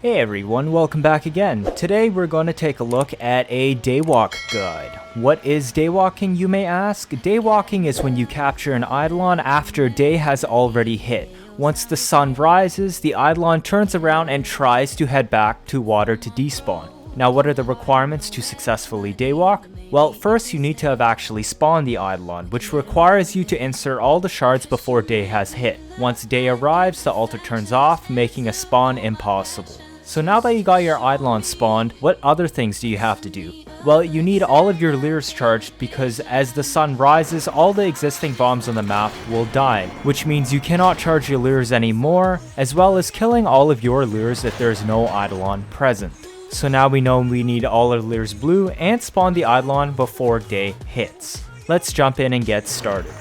Hey everyone, welcome back again. Today we're going to take a look at a Daywalk guide. What is Daywalking, you may ask? Daywalking is when you capture an Eidolon after day has already hit. Once the sun rises, the Eidolon turns around and tries to head back to water to despawn. Now, what are the requirements to successfully daywalk? Well, first you need to have actually spawned the Eidolon, which requires you to insert all the shards before day has hit. Once day arrives, the altar turns off, making a spawn impossible. So now that you got your Eidolon spawned, what other things do you have to do? Well, you need all of your lures charged because as the sun rises, all the existing bombs on the map will die, which means you cannot charge your lures anymore, as well as killing all of your lures if there is no Eidolon present. So now we know we need all our lures blue and spawn the Eidolon before day hits. Let's jump in and get started.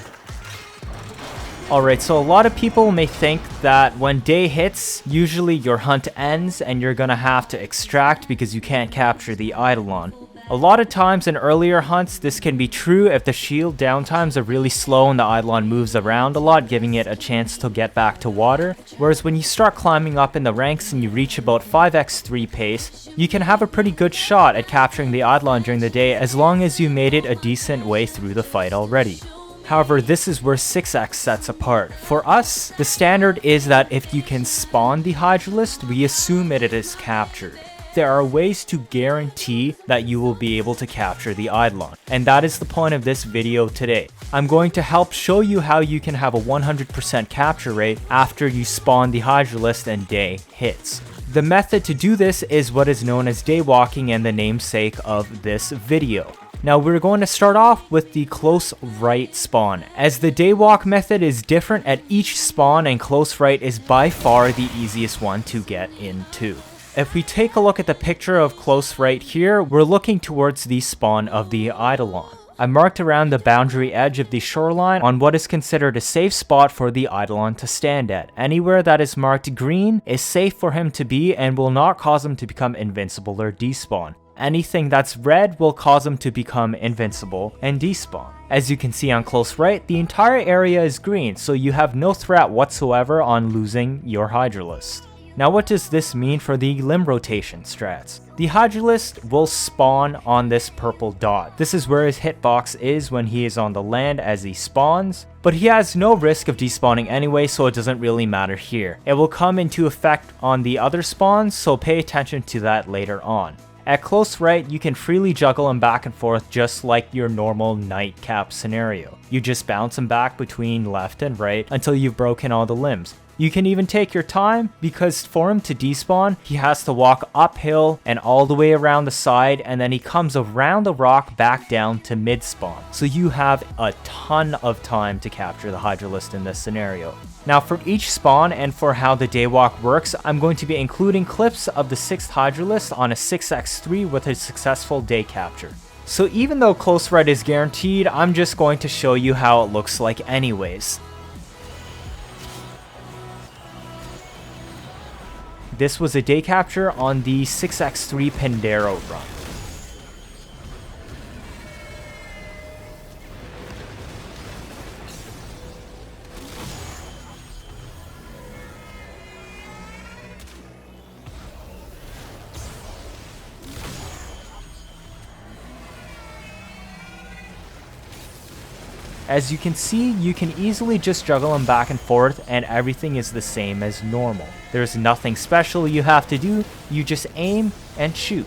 Alright, so a lot of people may think that when day hits, usually your hunt ends and you're gonna have to extract because you can't capture the Eidolon. A lot of times in earlier hunts, this can be true if the shield downtimes are really slow and the Eidolon moves around a lot, giving it a chance to get back to water. Whereas when you start climbing up in the ranks and you reach about 5x3 pace, you can have a pretty good shot at capturing the Eidolon during the day as long as you made it a decent way through the fight already. However, this is where 6x sets apart. For us, the standard is that if you can spawn the Hydralist, we assume it is captured. There are ways to guarantee that you will be able to capture the Eidolon, and that is the point of this video today. I'm going to help show you how you can have a 100% capture rate after you spawn the Hydralist and day hits. The method to do this is what is known as daywalking and the namesake of this video. Now we're going to start off with the close right spawn, as the daywalk method is different at each spawn and close right is by far the easiest one to get into. If we take a look at the picture of close right here, we're looking towards the spawn of the Eidolon. I marked around the boundary edge of the shoreline on what is considered a safe spot for the Eidolon to stand at. Anywhere that is marked green is safe for him to be and will not cause him to become invincible or despawn. Anything that's red will cause him to become invincible and despawn. As you can see on close right, the entire area is green, so you have no threat whatsoever on losing your Hydralist. Now what does this mean for the limb rotation strats? The Hydralist will spawn on this purple dot. This is where his hitbox is when he is on the land as he spawns, but he has no risk of despawning anyway, so it doesn't really matter here. It will come into effect on the other spawns, so pay attention to that later on. At close right, you can freely juggle him back and forth just like your normal nightcap scenario. You just bounce him back between left and right until you've broken all the limbs. You can even take your time because for him to despawn, he has to walk uphill and all the way around the side, and then he comes around the rock back down to mid spawn. So you have a ton of time to capture the Hydralist in this scenario. Now for each spawn and for how the daywalk works, I'm going to be including clips of the 6th Hydralist on a 6x3 with a successful day capture. So even though close right is guaranteed, I'm just going to show you how it looks like anyways. This was a day capture on the 6x3 Pendero run. As you can see, you can easily just juggle them back and forth and everything is the same as normal. There's nothing special you have to do, you just aim and shoot.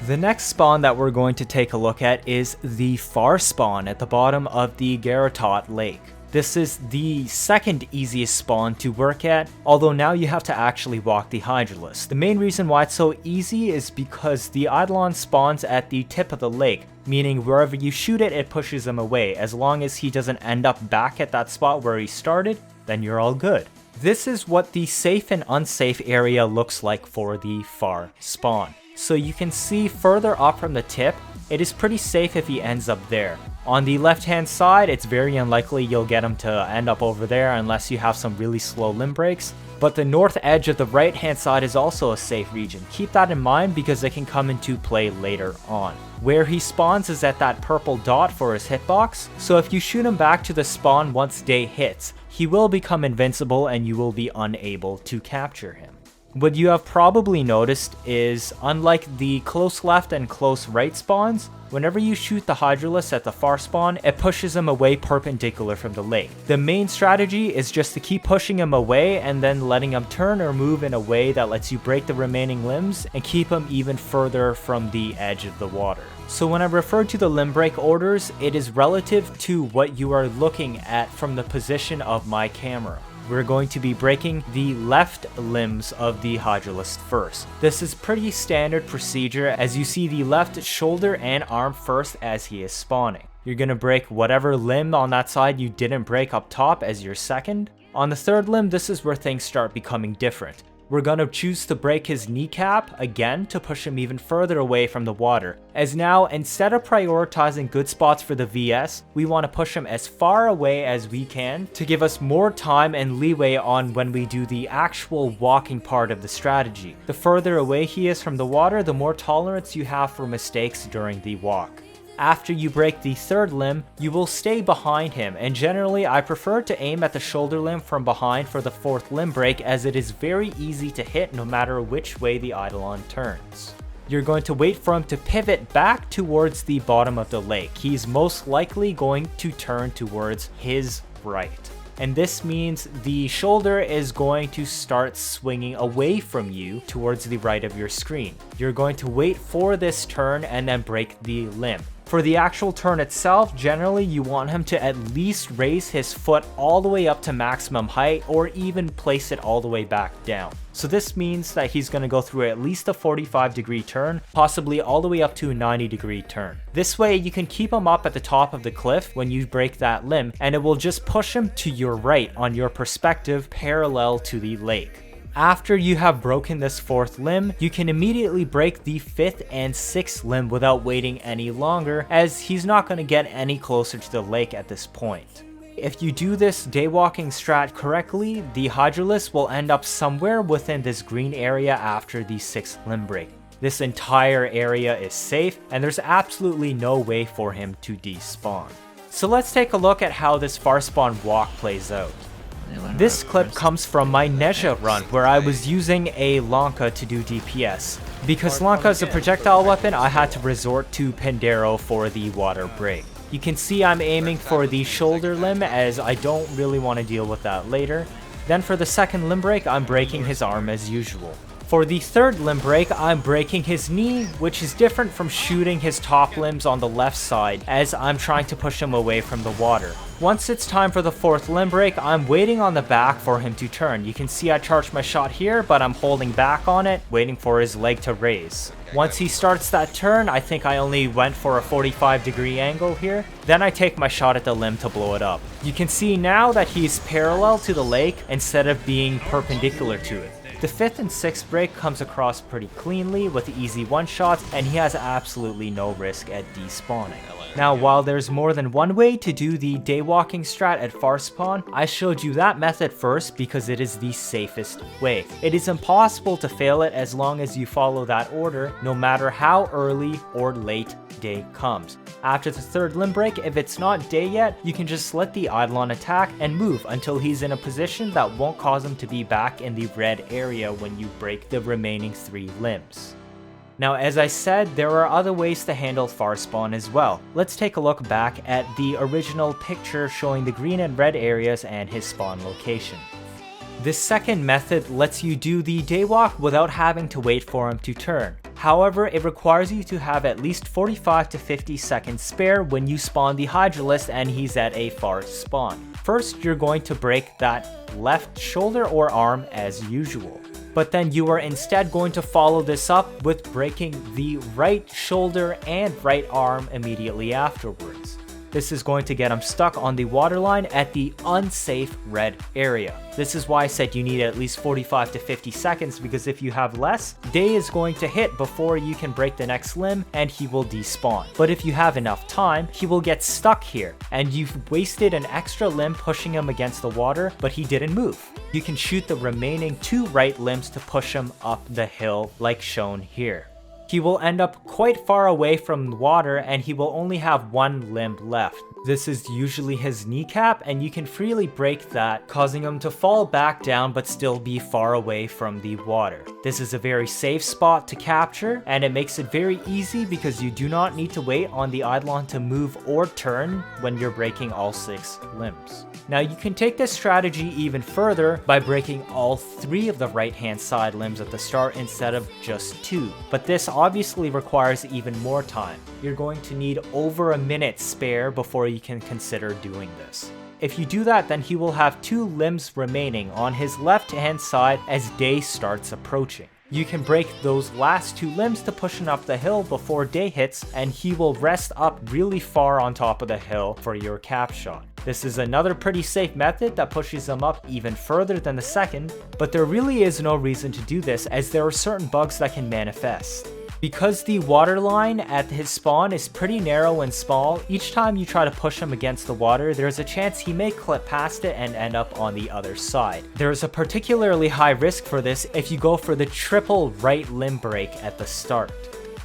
The next spawn that we're going to take a look at is the far spawn at the bottom of the Garatot Lake. This is the second easiest spawn to work at, although now you have to actually walk the Hydralist. The main reason why it's so easy is because the Eidolon spawns at the tip of the lake, meaning wherever you shoot it, it pushes him away. As long as he doesn't end up back at that spot where he started, then you're all good. This is what the safe and unsafe area looks like for the far spawn. So you can see further up from the tip, it is pretty safe if he ends up there. On the left hand side, it's very unlikely you'll get him to end up over there unless you have some really slow limb breaks. But the north edge of the right hand side is also a safe region. Keep that in mind because it can come into play later on. Where he spawns is at that purple dot for his hitbox, so if you shoot him back to the spawn once day hits, he will become invincible and you will be unable to capture him. What you have probably noticed is, unlike the close left and close right spawns, whenever you shoot the Hydralisk at the far spawn, it pushes him away perpendicular from the lake. The main strategy is just to keep pushing him away and then letting him turn or move in a way that lets you break the remaining limbs and keep him even further from the edge of the water. So when I refer to the limb break orders, it is relative to what you are looking at from the position of my camera. We're going to be breaking the left limbs of the Hydralisk first. This is pretty standard procedure as you see the left shoulder and arm first as he is spawning. You're going to break whatever limb on that side you didn't break up top as your second. On the third limb, this is where things start becoming different. We're going to choose to break his kneecap again to push him even further away from the water, as now instead of prioritizing good spots for the VS, we want to push him as far away as we can to give us more time and leeway on when we do the actual walking part of the strategy. The further away he is from the water, the more tolerance you have for mistakes during the walk. After you break the third limb, you will stay behind him, and generally I prefer to aim at the shoulder limb from behind for the fourth limb break as it is very easy to hit no matter which way the Eidolon turns. You're going to wait for him to pivot back towards the bottom of the lake. He's most likely going to turn towards his right. And this means the shoulder is going to start swinging away from you towards the right of your screen. You're going to wait for this turn and then break the limb. For the actual turn itself, generally you want him to at least raise his foot all the way up to maximum height or even place it all the way back down. So this means that he's going to go through at least a 45-degree turn, possibly all the way up to a 90-degree turn. This way you can keep him up at the top of the cliff when you break that limb, and it will just push him to your right on your perspective parallel to the lake. After you have broken this fourth limb, you can immediately break the fifth and sixth limb without waiting any longer, as he's not going to get any closer to the lake at this point. If you do this daywalking strat correctly, the Hydralisk will end up somewhere within this green area after the sixth limb break. This entire area is safe, and there's absolutely no way for him to despawn. So let's take a look at how this far spawn walk plays out. This clip comes from my Nezha run, where I was using a Lanka to do DPS. Because Lanka is a projectile weapon, I had to resort to Pandero for the water break. You can see I'm aiming for the shoulder limb as I don't really want to deal with that later. Then for the second limb break, I'm breaking his arm as usual. For the third limb break, I'm breaking his knee, which is different from shooting his top limbs on the left side, as I'm trying to push him away from the water. Once it's time for the fourth limb break, I'm waiting on the back for him to turn. You can see I charged my shot here, but I'm holding back on it, waiting for his leg to raise. Once he starts that turn, I think I only went for a 45-degree angle here. Then I take my shot at the limb to blow it up. You can see now that he's parallel to the lake instead of being perpendicular to it. The fifth and sixth break comes across pretty cleanly with easy one-shots, and he has absolutely no risk at despawning. Now, while there's more than one way to do the daywalking strat at far spawn, I showed you that method first because it is the safest way. It is impossible to fail it as long as you follow that order, no matter how early or late day comes. After the third limb break, if it's not day yet, you can just let the Eidolon attack and move until he's in a position that won't cause him to be back in the red area when you break the remaining 3 limbs. Now, as I said, there are other ways to handle far spawn as well. Let's take a look back at the original picture showing the green and red areas and his spawn location. This second method lets you do the daywalk without having to wait for him to turn. However, it requires you to have at least 45 to 50 seconds spare when you spawn the Hydralisk and he's at a far spawn. First, you're going to break that left shoulder or arm as usual. But then you are instead going to follow this up with breaking the right shoulder and right arm immediately afterwards. This is going to get him stuck on the waterline at the unsafe red area. This is why I said you need at least 45 to 50 seconds, because if you have less, Day is going to hit before you can break the next limb and he will despawn. But if you have enough time, he will get stuck here and you've wasted an extra limb pushing him against the water, but he didn't move. You can shoot the remaining 2 right limbs to push him up the hill like shown here. He will end up quite far away from the water and he will only have 1 limb left. This is usually his kneecap and you can freely break that, causing him to fall back down but still be far away from the water. This is a very safe spot to capture and it makes it very easy because you do not need to wait on the Eidolon to move or turn when you're breaking all 6 limbs. Now you can take this strategy even further by breaking all 3 of the right hand side limbs at the start instead of just 2, but this obviously requires even more time. You're going to need over a minute spare before you can consider doing this. If you do that, then he will have 2 limbs remaining on his left hand side as Day starts approaching. You can break those last 2 limbs to push him up the hill before Day hits and he will rest up really far on top of the hill for your cap shot. This is another pretty safe method that pushes him up even further than the second, but there really is no reason to do this as there are certain bugs that can manifest. Because the waterline at his spawn is pretty narrow and small, each time you try to push him against the water, there's a chance he may clip past it and end up on the other side. There's a particularly high risk for this if you go for the triple right limb break at the start.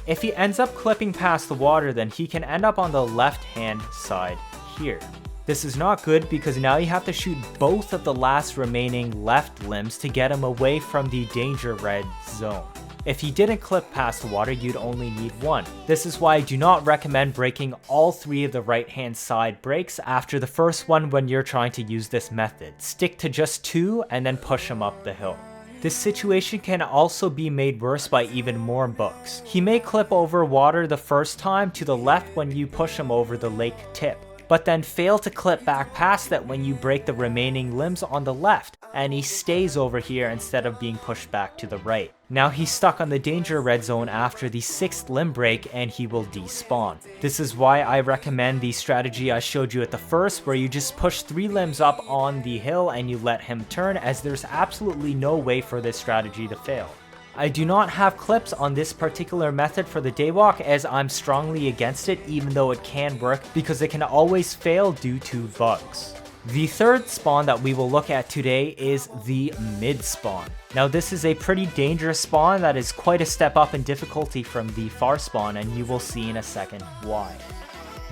If he ends up clipping past the water, then he can end up on the left hand side here. This is not good because now you have to shoot both of the last remaining left limbs to get him away from the danger red zone. If he didn't clip past the water, you'd only need 1. This is why I do not recommend breaking all 3 of the right hand side breaks after the first one when you're trying to use this method. Stick to just 2 and then push him up the hill. This situation can also be made worse by even more bugs. He may clip over water the first time to the left when you push him over the lake tip, but then fail to clip back past that when you break the remaining limbs on the left, and he stays over here instead of being pushed back to the right. Now he's stuck on the danger red zone after the 6th limb break and he will despawn. This is why I recommend the strategy I showed you at the first, where you just push 3 limbs up on the hill and you let him turn, as there's absolutely no way for this strategy to fail. I do not have clips on this particular method for the Daywalk as I'm strongly against it, even though it can work, because it can always fail due to bugs. The third spawn that we will look at today is the mid spawn. Now this is a pretty dangerous spawn that is quite a step up in difficulty from the far spawn, and you will see in a second why.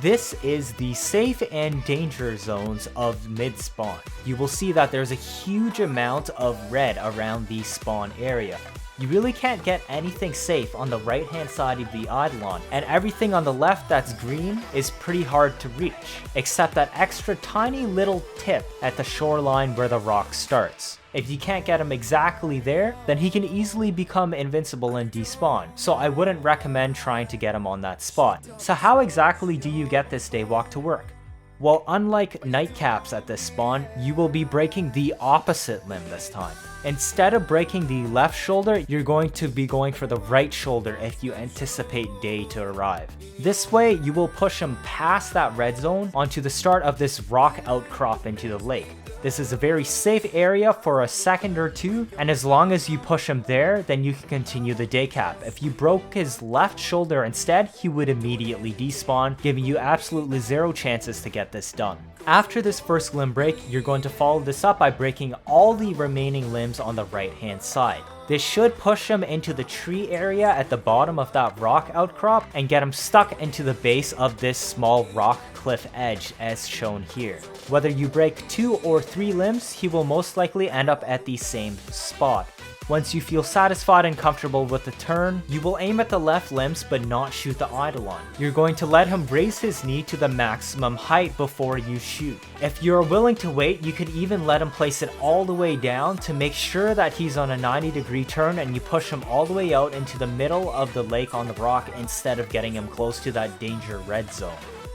This is the safe and danger zones of mid spawn. You will see that there's a huge amount of red around the spawn area. You really can't get anything safe on the right hand side of the Eidolon, and everything on the left that's green is pretty hard to reach, except that extra tiny little tip at the shoreline where the rock starts. If you can't get him exactly there, then he can easily become invincible and despawn, so I wouldn't recommend trying to get him on that spot. So how exactly do you get this Daywalk to work? Well, unlike nightcaps at this spawn, you will be breaking the opposite limb this time. Instead of breaking the left shoulder, you're going to be going for the right shoulder if you anticipate Day to arrive. This way, you will push him past that red zone onto the start of this rock outcrop into the lake. This is a very safe area for a second or 2, and as long as you push him there, then you can continue the day cap. If you broke his left shoulder instead, he would immediately despawn, giving you absolutely 0 chances to get this done. After this first limb break, you're going to follow this up by breaking all the remaining limbs on the right hand side. This should push him into the tree area at the bottom of that rock outcrop and get him stuck into the base of this small rock cliff edge as shown here. Whether you break 2 or 3 limbs, he will most likely end up at the same spot. Once you feel satisfied and comfortable with the turn, you will aim at the left limbs but not shoot the Eidolon. You're going to let him raise his knee to the maximum height before you shoot. If you're willing to wait, you could even let him place it all the way down to make sure that he's on a 90-degree turn, and you push him all the way out into the middle of the lake on the rock instead of getting him close to that danger red zone.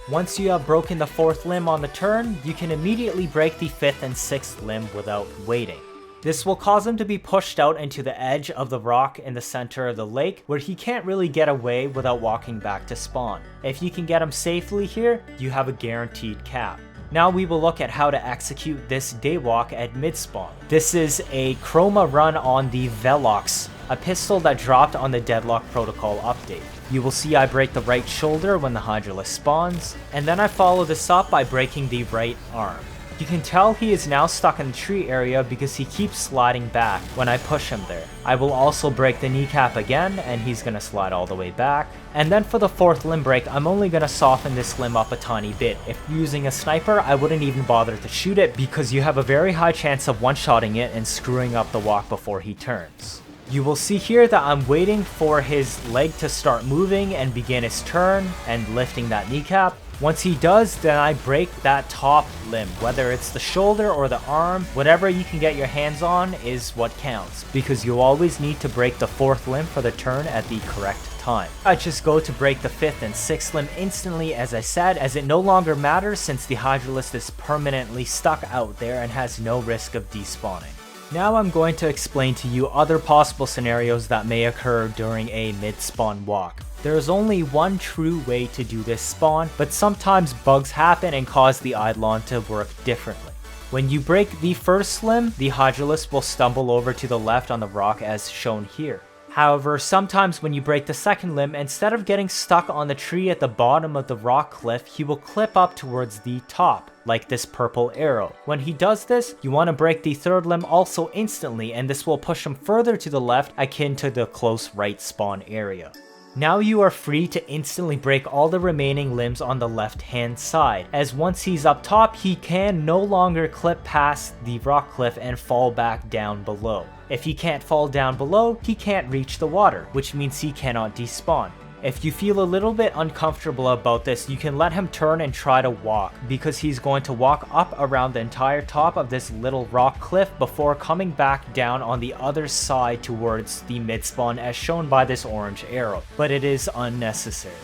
Once you have broken the 4th limb on the turn, you can immediately break the 5th and 6th limb without waiting. This will cause him to be pushed out into the edge of the rock in the center of the lake, where he can't really get away without walking back to spawn. If you can get him safely here, you have a guaranteed cap. Now we will look at how to execute this Daywalk at mid-spawn. This is a chroma run on the Velox, a pistol that dropped on the Deadlock Protocol update. You will see I break the right shoulder when the Hydralisk spawns, and then I follow this up by breaking the right arm. You can tell he is now stuck in the tree area because he keeps sliding back when I push him there. I will also break the kneecap again, and he's gonna slide all the way back. And then for the fourth limb break, I'm only gonna soften this limb up a tiny bit. If using a sniper, I wouldn't even bother to shoot it because you have a very high chance of one-shotting it and screwing up the walk before he turns. You will see here that I'm waiting for his leg to start moving and begin his turn and lifting that kneecap. Once he does, then I break that top limb, whether it's the shoulder or the arm, whatever you can get your hands on is what counts, because you always need to break the fourth limb for the turn at the correct time. I just go to break the fifth and sixth limb instantly, as I said, as it no longer matters since the Hydralisk is permanently stuck out there and has no risk of despawning. Now I'm going to explain to you other possible scenarios that may occur during a mid-spawn walk. There is only one true way to do this spawn, but sometimes bugs happen and cause the Eidolon to work differently. When you break the first limb, the Hydralisk will stumble over to the left on the rock as shown here. However, sometimes when you break the second limb, instead of getting stuck on the tree at the bottom of the rock cliff, he will clip up towards the top, like this purple arrow. When he does this, you want to break the third limb also instantly, and this will push him further to the left, akin to the close right spawn area. Now you are free to instantly break all the remaining limbs on the left hand side, as once he's up top, he can no longer clip past the rock cliff and fall back down below. If he can't fall down below, he can't reach the water, which means he cannot despawn. If you feel a little bit uncomfortable about this, you can let him turn and try to walk, because he's going to walk up around the entire top of this little rock cliff before coming back down on the other side towards the mid-spawn as shown by this orange arrow, but it is unnecessary.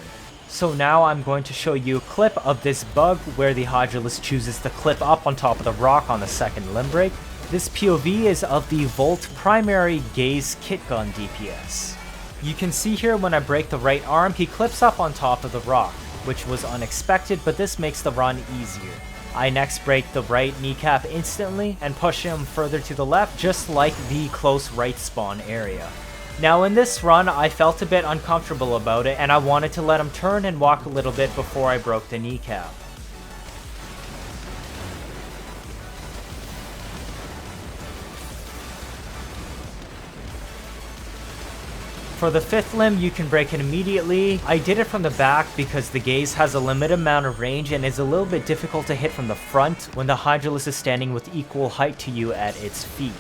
So now I'm going to show you a clip of this bug where the Hydralisk chooses to clip up on top of the rock on the second limb break. This POV is of the Volt primary gaze kit gun DPS. You can see here when I break the right arm, he clips up on top of the rock, which was unexpected, but this makes the run easier. I next break the right kneecap instantly and push him further to the left, just like the close right spawn area. Now in this run, I felt a bit uncomfortable about it, and I wanted to let him turn and walk a little bit before I broke the kneecap. For the fifth limb, you can break it immediately. I did it from the back because the gaze has a limited amount of range and is a little bit difficult to hit from the front when the Hydralisk is standing with equal height to you at its feet.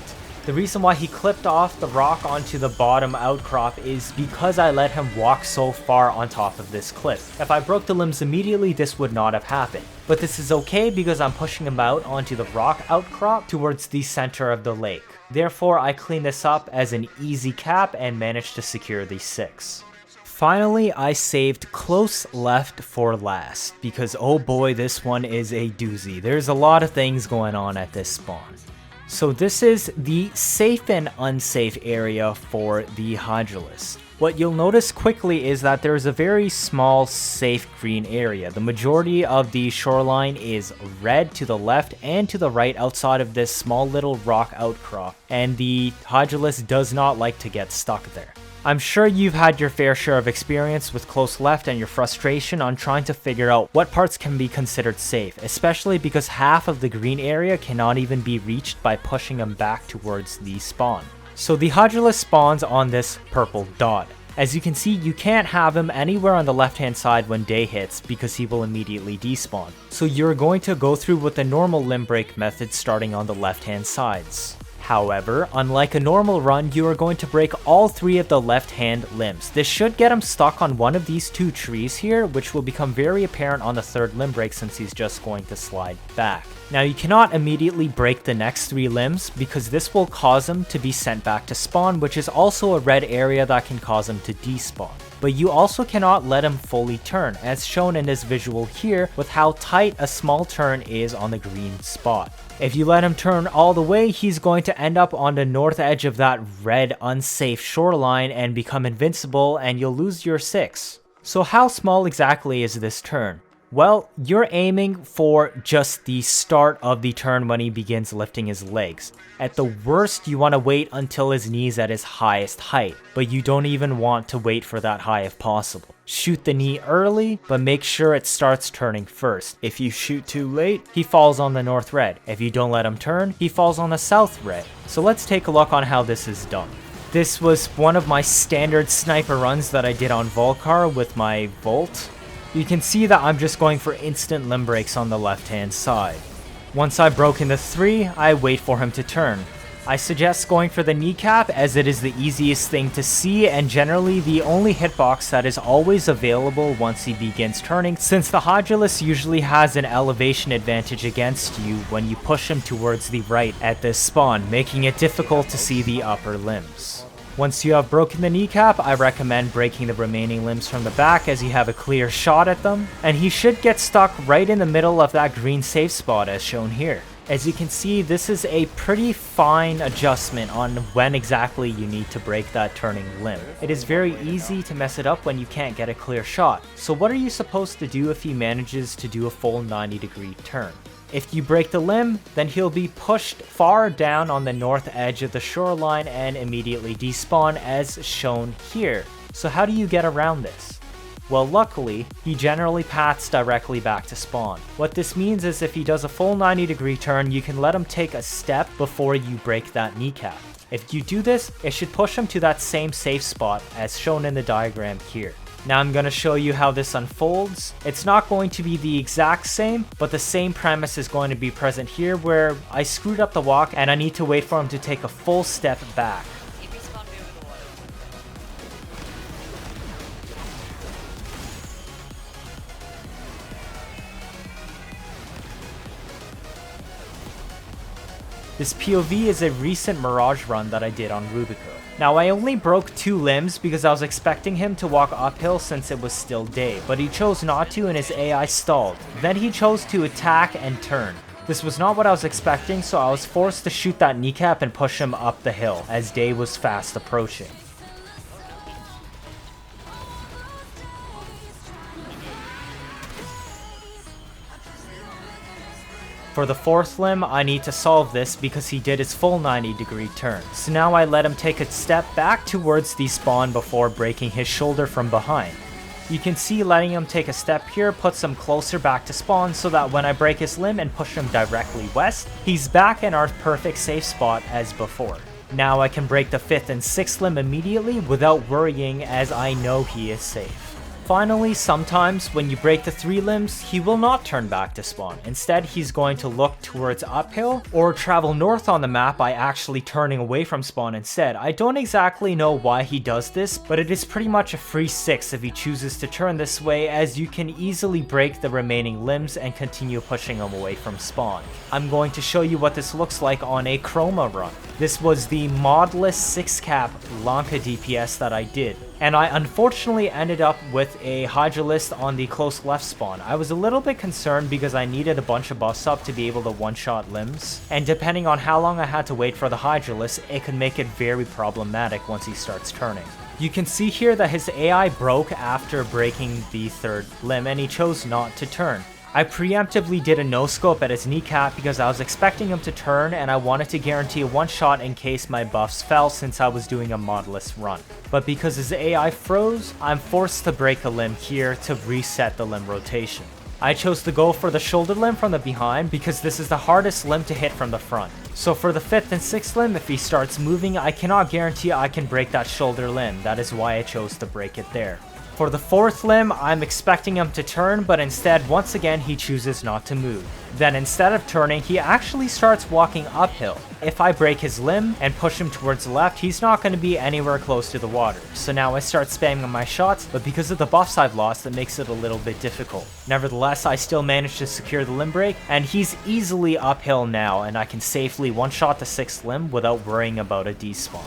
The reason why he clipped off the rock onto the bottom outcrop is because I let him walk so far on top of this cliff. If I broke the limbs immediately, this would not have happened. But this is okay because I'm pushing him out onto the rock outcrop towards the center of the lake. Therefore, I clean this up as an easy cap and managed to secure the 6. Finally, I saved close left for last because oh boy, this one is a doozy. There's a lot of things going on at this spawn. So this is the safe and unsafe area for the Hydralisk. What you'll notice quickly is that there's a very small safe green area. The majority of the shoreline is red to the left and to the right outside of this small little rock outcrop, and the Hydralisk does not like to get stuck there. I'm sure you've had your fair share of experience with close left and your frustration on trying to figure out what parts can be considered safe, especially because half of the green area cannot even be reached by pushing them back towards the spawn. So the Hydralisk spawns on this purple dot. As you can see, you can't have him anywhere on the left hand side when day hits because he will immediately despawn. So you're going to go through with the normal limb break method starting on the left hand sides. However, unlike a normal run, you are going to break all 3 of the left-hand limbs. This should get him stuck on one of these 2 trees here, which will become very apparent on the 3rd limb break since he's just going to slide back. Now you cannot immediately break the next 3 limbs because this will cause him to be sent back to spawn, which is also a red area that can cause him to despawn. but you also cannot let him fully turn, as shown in this visual here with how tight a small turn is on the green spot. If you let him turn all the way, he's going to end up on the north edge of that red unsafe shoreline and become invincible, and you'll lose your 6. So how small exactly is this turn? Well, you're aiming for just the start of the turn when he begins lifting his legs. At the worst, you want to wait until his knee's at his highest height, but you don't even want to wait for that high if possible. Shoot the knee early, but make sure it starts turning first. If you shoot too late, he falls on the north red. If you don't let him turn, he falls on the south red. So let's take a look on how this is done. This was one of my standard sniper runs that I did on Volcar with my Volt. You can see that I'm just going for instant limb breaks on the left hand side. Once I've broken the 3, I wait for him to turn. I suggest going for the kneecap as it is the easiest thing to see and generally the only hitbox that is always available once he begins turning, since the Eidolon usually has an elevation advantage against you when you push him towards the right at this spawn, making it difficult to see the upper limbs. Once you have broken the kneecap, I recommend breaking the remaining limbs from the back as you have a clear shot at them, and he should get stuck right in the middle of that green safe spot as shown here. As you can see, this is a pretty fine adjustment on when exactly you need to break that turning limb. It is very easy to mess it up when you can't get a clear shot. So what are you supposed to do if he manages to do a full 90-degree turn? If you break the limb, then he'll be pushed far down on the north edge of the shoreline and immediately despawn as shown here. So how do you get around this? Well, luckily, he generally paths directly back to spawn. What this means is if he does a full 90-degree turn, you can let him take a step before you break that kneecap. If you do this, it should push him to that same safe spot as shown in the diagram here. Now I'm going to show you how this unfolds. It's not going to be the exact same, but the same premise is going to be present here where I screwed up the walk and I need to wait for him to take a full step back. This POV is a recent Mirage run that I did on Rubico. Now I only broke 2 limbs because I was expecting him to walk uphill since it was still day, but he chose not to and his AI stalled. Then he chose to attack and turn. This was not what I was expecting, so I was forced to shoot that kneecap and push him up the hill as day was fast approaching. For the 4th limb, I need to solve this because he did his full 90-degree turn. So now I let him take a step back towards the spawn before breaking his shoulder from behind. You can see letting him take a step here puts him closer back to spawn so that when I break his limb and push him directly west, he's back in our perfect safe spot as before. Now I can break the 5th and 6th limb immediately without worrying as I know he is safe. Finally, sometimes when you break the 3 limbs, he will not turn back to spawn. Instead, he's going to look towards uphill or travel north on the map by actually turning away from spawn instead. I don't exactly know why he does this, but it is pretty much a free 6 if he chooses to turn this way, as you can easily break the remaining limbs and continue pushing him away from spawn. I'm going to show you what this looks like on a Chroma run. This was the modless 6-cap Lanka DPS that I did, and I unfortunately ended up with a Eidolon on the close left spawn. I was a little bit concerned because I needed a bunch of buffs up to be able to one-shot limbs, and depending on how long I had to wait for the Eidolon, it could make it very problematic once he starts turning. You can see here that his AI broke after breaking the 3rd limb, and he chose not to turn. I preemptively did a no-scope at his kneecap because I was expecting him to turn and I wanted to guarantee a one-shot in case my buffs fell since I was doing a modless run. But because his AI froze, I'm forced to break a limb here to reset the limb rotation. I chose to go for the shoulder limb from the behind because this is the hardest limb to hit from the front. So for the 5th and 6th limb, if he starts moving, I cannot guarantee I can break that shoulder limb. That is why I chose to break it there. For the 4th limb, I'm expecting him to turn, but instead, once again, he chooses not to move. Then instead of turning, he actually starts walking uphill. If I break his limb and push him towards the left, he's not going to be anywhere close to the water. So now I start spamming my shots, but because of the buffs I've lost, it makes it a little bit difficult. Nevertheless, I still managed to secure the limb break, and he's easily uphill now, and I can safely one-shot the 6th limb without worrying about a despawn.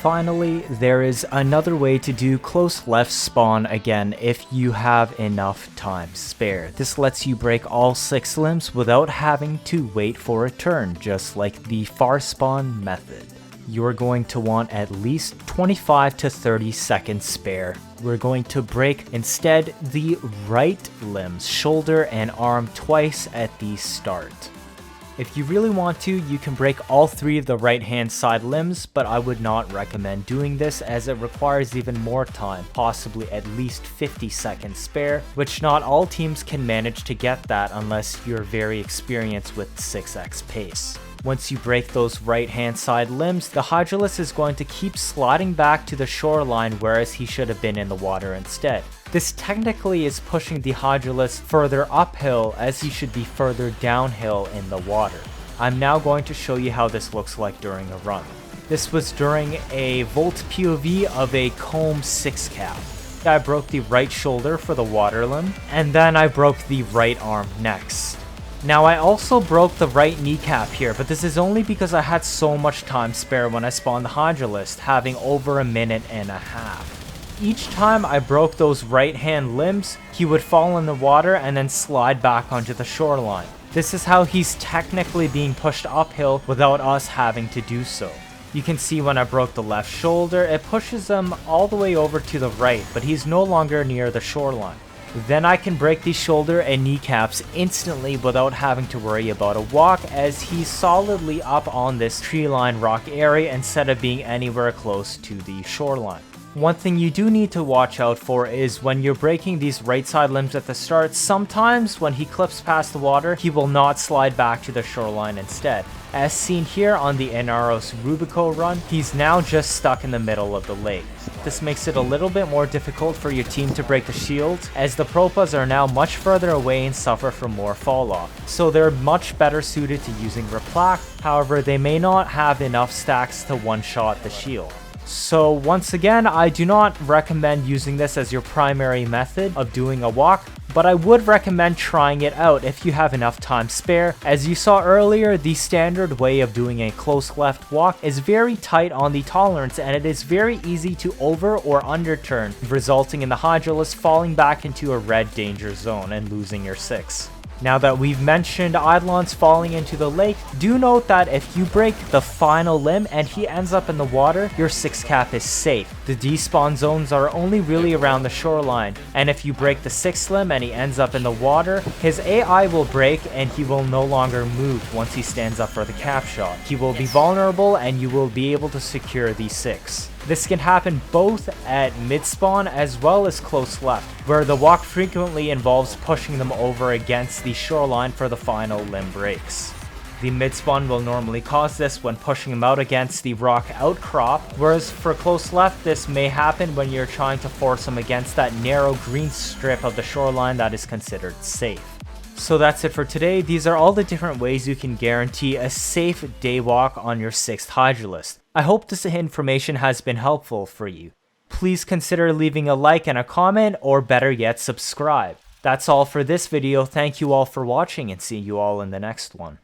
Finally, there is another way to do close left spawn again if you have enough time spare. This lets you break all 6 limbs without having to wait for a turn, just like the far spawn method. You're going to want at least 25 to 30 seconds spare. We're going to break instead the right limbs, shoulder and arm twice at the start. If you really want to, you can break all 3 of the right hand side limbs, but I would not recommend doing this as it requires even more time, possibly at least 50 seconds spare, which not all teams can manage to get that unless you're very experienced with 6x pace. Once you break those right hand side limbs, the Hydralisk is going to keep sliding back to the shoreline, whereas he should have been in the water instead. This technically is pushing the Hydralisk further uphill as he should be further downhill in the water. I'm now going to show you how this looks like during a run. This was during a Volt POV of a Comb 6 cap. I broke the right shoulder for the water limb, and then I broke the right arm next. Now I also broke the right kneecap here, but this is only because I had so much time spare when I spawned the Hydralisk, having over a minute and a half. Each time I broke those right hand limbs, he would fall in the water and then slide back onto the shoreline. This is how he's technically being pushed uphill without us having to do so. You can see when I broke the left shoulder, it pushes him all the way over to the right, but he's no longer near the shoreline. Then I can break the shoulder and kneecaps instantly without having to worry about a walk, as he's solidly up on this tree line rock area instead of being anywhere close to the shoreline. One thing you do need to watch out for is when you're breaking these right side limbs at the start, sometimes when he clips past the water, he will not slide back to the shoreline instead. As seen here on the Inaros Rubico run, he's now just stuck in the middle of the lake. This makes it a little bit more difficult for your team to break the shield, as the Propas are now much further away and suffer from more fall off, so they're much better suited to using Replac. However, they may not have enough stacks to one-shot the shield. So once again, I do not recommend using this as your primary method of doing a walk, but I would recommend trying it out if you have enough time spare. As you saw earlier, the standard way of doing a close left walk is very tight on the tolerance, and it is very easy to over or underturn, resulting in the Hydralisk falling back into a red danger zone and losing your 6. Now that we've mentioned Eidolons falling into the lake, do note that if you break the final limb and he ends up in the water, your 6 cap is safe. The despawn zones are only really around the shoreline, and if you break the 6th limb and he ends up in the water, his AI will break and he will no longer move once he stands up for the cap shot. He will be vulnerable and you will be able to secure the 6. This can happen both at mid-spawn as well as close left, where the walk frequently involves pushing them over against the shoreline for the final limb breaks. The mid-spawn will normally cause this when pushing them out against the rock outcrop, whereas for close left this may happen when you're trying to force them against that narrow green strip of the shoreline that is considered safe. So that's it for today. These are all the different ways you can guarantee a safe daywalk on your 6th Hydralisk. I hope this information has been helpful for you. Please consider leaving a like and a comment, or better yet, subscribe. That's all for this video. Thank you all for watching, and see you all in the next one.